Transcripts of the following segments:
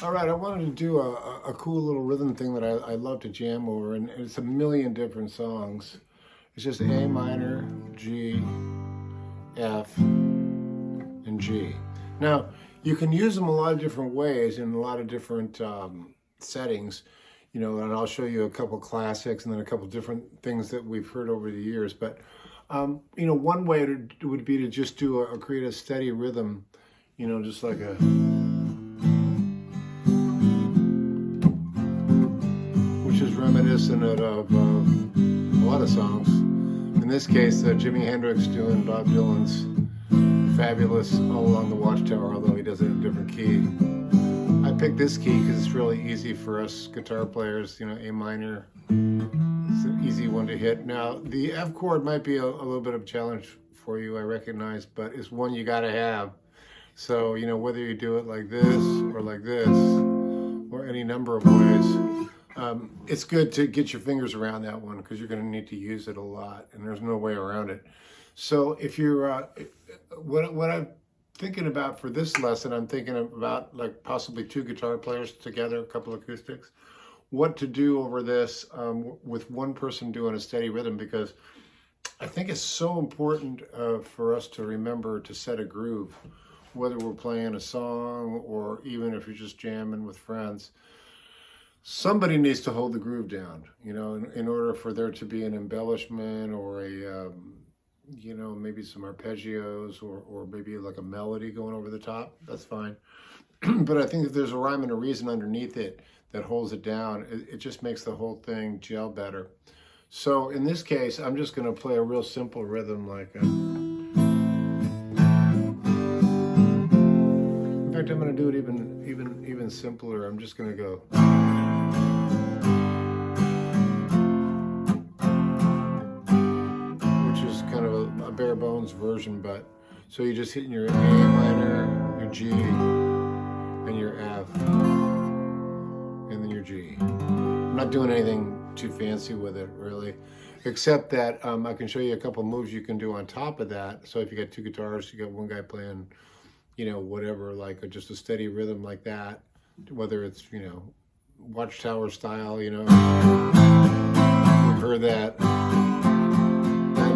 All right, I wanted to do a cool little rhythm thing that I love to jam over, and it's a million different songs. It's just A minor, G, F, and G. Now, you can use them a lot of different ways in a lot of different settings, and I'll show you a couple classics and then a couple different things that we've heard over the years. But, one way would be to just create a steady rhythm, just like which is reminiscent of a lot of songs. In this case, Jimi Hendrix doing Bob Dylan's fabulous All Along the Watchtower, although he does it in a different key. I picked this key because it's really easy for us guitar players, A minor. It's an easy one to hit. Now, the F chord might be a little bit of a challenge for you, I recognize, but it's one you got to have. So, whether you do it like this, or any number of ways, it's good to get your fingers around that one because you're going to need to use it a lot, and there's no way around it. So if you're, what I'm thinking about for this lesson, I'm thinking about like possibly two guitar players together, a couple acoustics, what to do over this with one person doing a steady rhythm, because I think it's so important for us to remember to set a groove, whether we're playing a song or even if you're just jamming with friends. Somebody needs to hold the groove down, in order for there to be an embellishment or a, maybe some arpeggios or maybe like a melody going over the top. That's fine. But I think if there's a rhyme and a reason underneath it that holds it down, it just makes the whole thing gel better. So in this case, I'm just going to play a real simple rhythm like in fact, I'm going to do it even simpler. I'm just going to go. A bare bones version, but so you're just hitting your A minor, your G, and your F, and then your G. I'm not doing anything too fancy with it, really, except that I can show you a couple moves you can do on top of that. So if you got two guitars, you got one guy playing, whatever, like just a steady rhythm like that, whether it's, Watchtower style, we've heard that.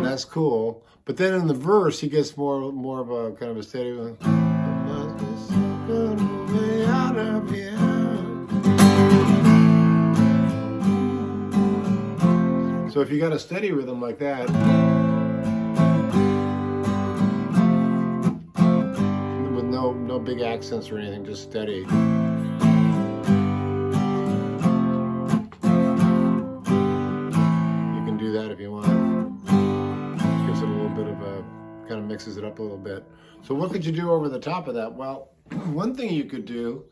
That's cool, but then in the verse he gets more of a kind of a steady one. Out of here. So if you got a steady rhythm like that, with no big accents or anything, just steady. You can do that if you want. Kind of mixes it up a little bit. So what could you do over the top of that? Well, one thing you could do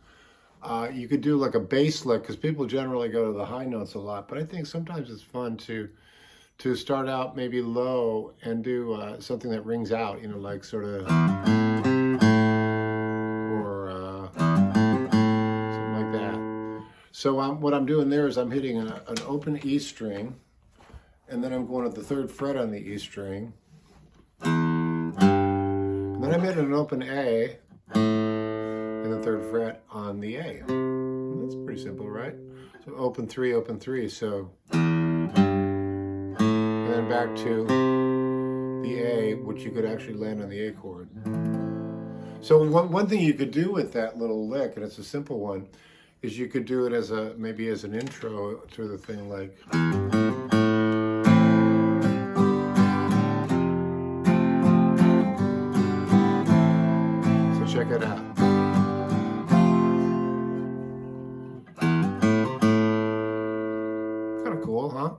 like a bass lick, because people generally go to the high notes a lot, but I think sometimes it's fun to start out maybe low and do something that rings out, like sort of, or something like that. So what I'm doing there is I'm hitting an open E string, and then I'm going at the 3rd fret on the E string. And then I'm hitting an open A and the 3rd fret on the A. That's pretty simple, right? So open 3, so, and then back to the A, which you could actually land on the A chord. So one thing you could do with that little lick, and it's a simple one, is you could do it as maybe as an intro to the thing, like. Check it out. Kind of cool, huh?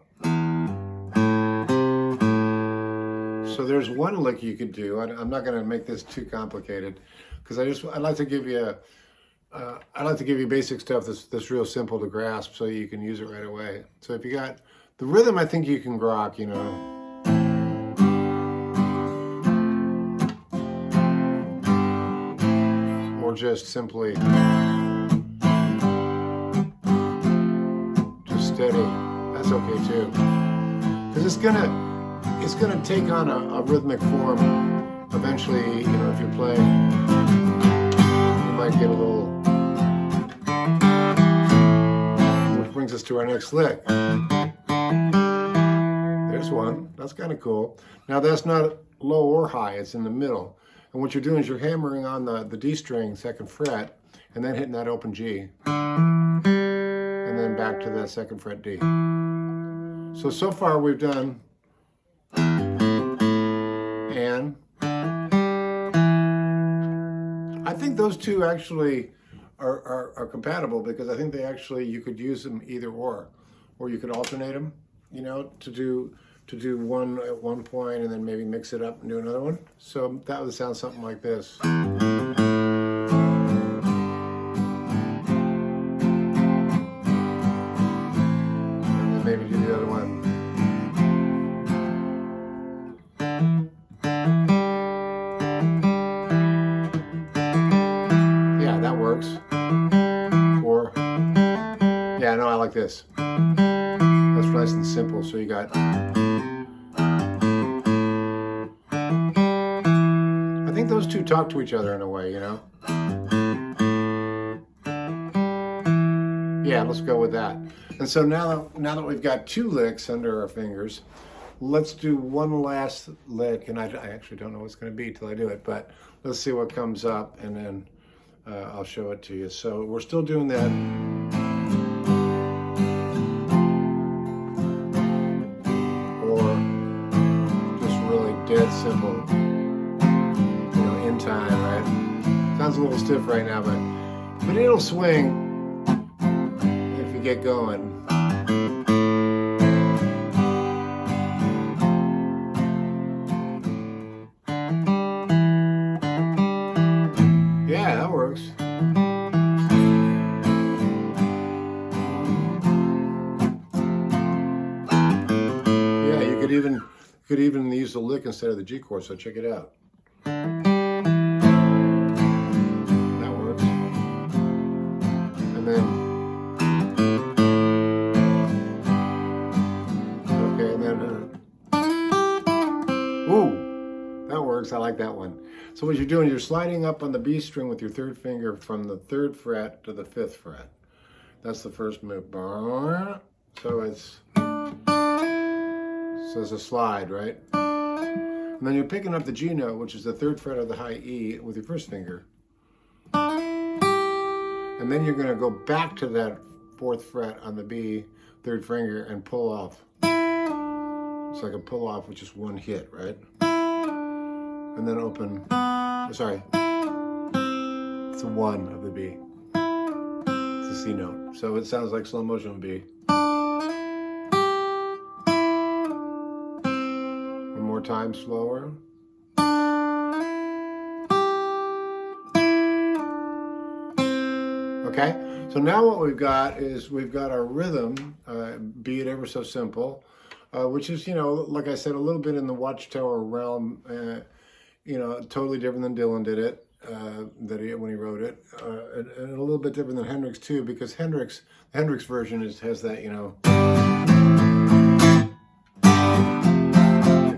So there's one lick you could do. I'm not going to make this too complicated because I'd like to give you basic stuff that's real simple to grasp so you can use it right away. So if you got the rhythm, I think you can grok, or just simply just steady. That's okay too, because it's gonna take on a rhythmic form eventually. If you play, you might get a little us to our next lick. There's one. That's kind of cool. Now that's not low or high, it's in the middle. And what you're doing is you're hammering on the D string, 2nd fret, and then hitting that open G. And then back to the 2nd fret D. So far we've done and. I think those two actually are compatible, because I think you could use them either or you could alternate them, you know, to do one at one point and then maybe mix it up and do another one. So that would sound something like this. And then maybe do the other one. Yeah, that works. Or, yeah, no, I like this. That's nice and simple. So you got, I think those two talk to each other in a way, you know? Yeah, let's go with that. And so now that we've got 2 licks under our fingers, let's do one last lick. And I actually don't know what it's going to be till I do it, but let's see what comes up, and then I'll show it to you. So we're still doing that. Dead simple, you know, in time, right? Sounds a little stiff right now, but it'll swing if you get going. Yeah, that works. Yeah, you could even use the lick instead of the G chord, so check it out. That works. And then, okay, and then, ooh, that works, I like that one. So what you're doing, you're sliding up on the B string with your 3rd finger from the 3rd fret to the 5th fret. That's the first move. So it's a slide, right? And then you're picking up the G note, which is the 3rd fret of the high E, with your 1st finger. And then you're going to go back to that 4th fret on the B, 3rd finger, and pull off. It's like a pull off with just one hit, right? And then open, sorry, it's a 1 of the B. It's a C note. So it sounds like slow motion would be. Time slower. Okay, so now what we've got is we've got our rhythm, be it ever so simple, which is, you know, like I said, a little bit in the Watchtower realm, you know, totally different than Dillon did it, when he wrote it, and a little bit different than Hendrix too, because the Hendrix version has that, you know,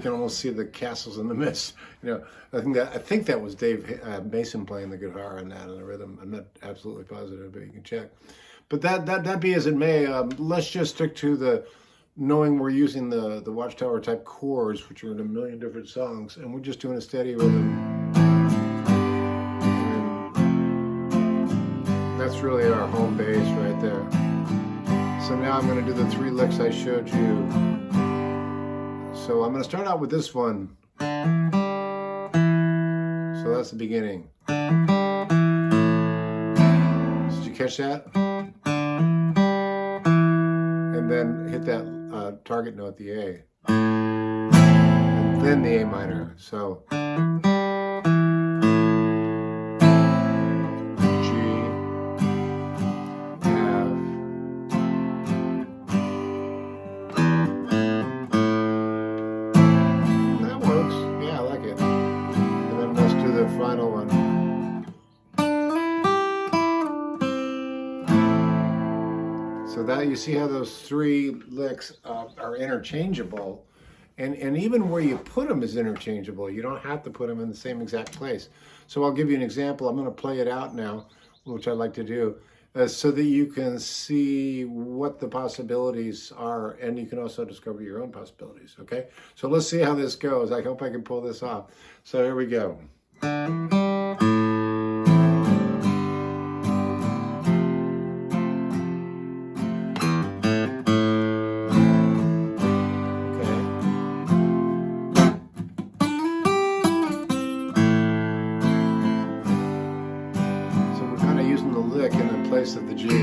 can almost see the castles in the mist. You know, I think that was Dave Mason playing the guitar on that and the rhythm. I'm not absolutely positive, but you can check. But that be as it may, let's just stick to the knowing we're using the Watchtower type chords, which are in a million different songs, and we're just doing a steady rhythm. And that's really our home base right there. So now I'm going to do the 3 licks I showed you. So I'm going to start out with this one. So that's the beginning. Did you catch that? And then hit that target note, the A. And then the A minor. So final one. So that you see how those 3 licks are interchangeable, and even where you put them is interchangeable. You don't have to put them in the same exact place. So I'll give you an example. I'm going to play it out now, which I like to do, so that you can see what the possibilities are, and you can also discover your own possibilities, okay? So let's see how this goes. I hope I can pull this off. So here we go. In the place of the G, you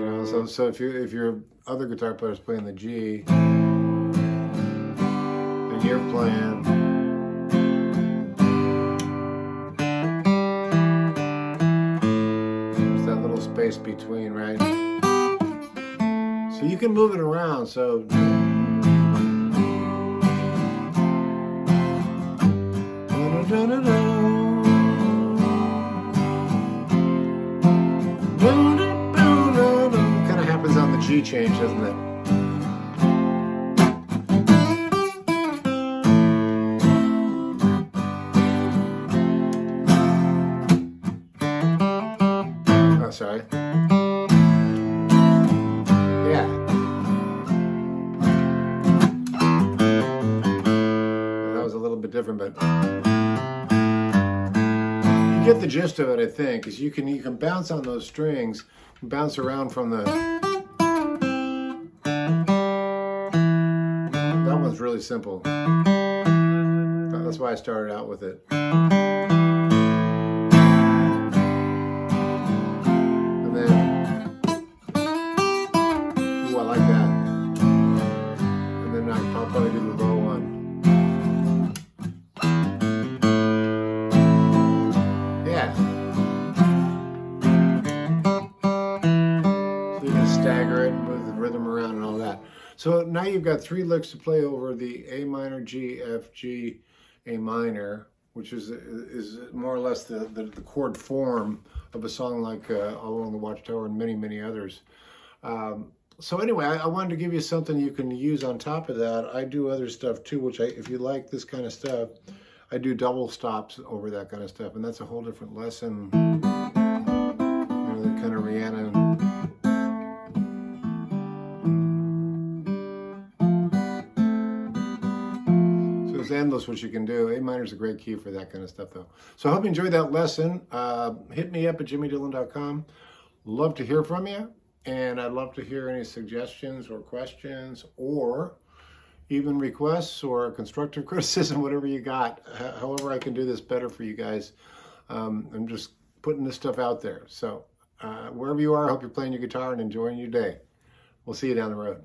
know. So if your other guitar player is playing the G, and you're playing, there's that little space between, right? So you can move it around. So. Kind of happens on the G change, doesn't it? Oh, sorry. Yeah. That was a little bit different, but you get the gist of it, I think, is you can bounce on those strings, bounce around from the. That one's really simple. That's why I started out with it. And then, ooh, I like that. And then I'll probably do the low one. Yeah. So you can stagger it, move the rhythm around and all that. So now you've got 3 licks to play over the A minor, G, F, G, A minor, which is more or less the chord form of a song like Along the Watchtower and many, many others. So anyway, I wanted to give you something you can use on top of that. I do other stuff too, which if you like this kind of stuff, I do double stops over that kind of stuff, and that's a whole different lesson. You know, the kind of Rihanna. So it's endless what you can do. A minor is a great key for that kind of stuff, though. So I hope you enjoyed that lesson. Hit me up at jimmydillon.com. Love to hear from you, and I'd love to hear any suggestions or questions, or even requests or constructive criticism, whatever you got. However I can do this better for you guys. I'm just putting this stuff out there. So wherever you are, I hope you're playing your guitar and enjoying your day. We'll see you down the road.